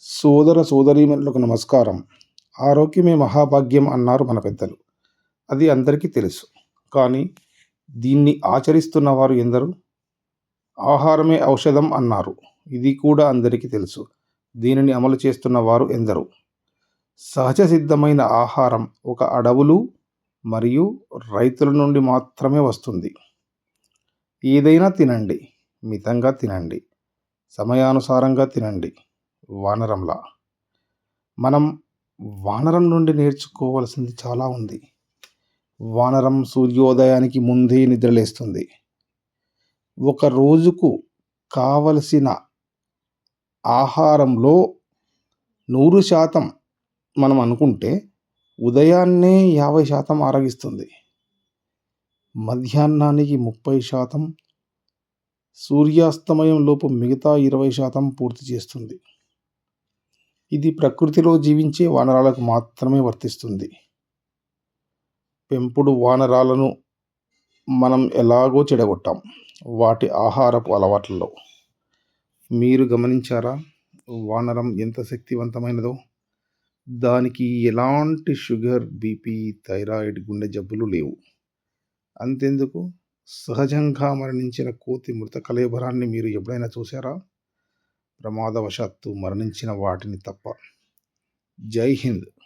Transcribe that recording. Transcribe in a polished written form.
సోదర సోదరీమణులకు నమస్కారం. ఆరోగ్యమే మహాభాగ్యం అన్నారు మన పెద్దలు. అది అందరికీ తెలుసు. కానీ దీన్ని ఆచరిస్తున్న వారు ఎందరు? ఆహారమే ఔషధం అన్నారు. ఇది కూడా అందరికీ తెలుసు. దీనిని అమలు చేస్తున్న వారు ఎందరు? సహజ సిద్ధమైన ఆహారం ఒక అడవులు మరియు రైతుల నుండి మాత్రమే వస్తుంది. ఏదైనా తినండి, మితంగా తినండి, సమయానుసారంగా తినండి. వానరంలా. మనం వానరం నుండి నేర్చుకోవాల్సింది చాలా ఉంది. వానరం సూర్యోదయానికి ముందే నిద్రలేస్తుంది. ఒక రోజుకు కావలసిన ఆహారంలో 100% మనం అనుకుంటే ఉదయాన్నే 50% ఆరగిస్తుంది. మధ్యాహ్నానికి 30%, సూర్యాస్తమయం లోపు మిగతా 20% పూర్తి చేస్తుంది. ఇది ప్రకృతిలో జీవించే వానరాలకు మాత్రమే వర్తిస్తుంది. పెంపుడు వానరాలను మనం ఎలాగో చెడగొట్టాం వాటి ఆహారపు అలవాట్లలో. మీరు గమనించారా వానరం ఎంత శక్తివంతమైనదో? దానికి ఎలాంటి షుగర్, బీపీ, థైరాయిడ్, గుండె జబ్బులు లేవు. అంతెందుకు, సహజంగా మరణించిన కోతి మృత కళేబరాన్ని మీరు ఎప్పుడైనా చూశారా? ప్రమాదవశాత్తు మరణించిన వాటిని తప్ప. జై హింద్.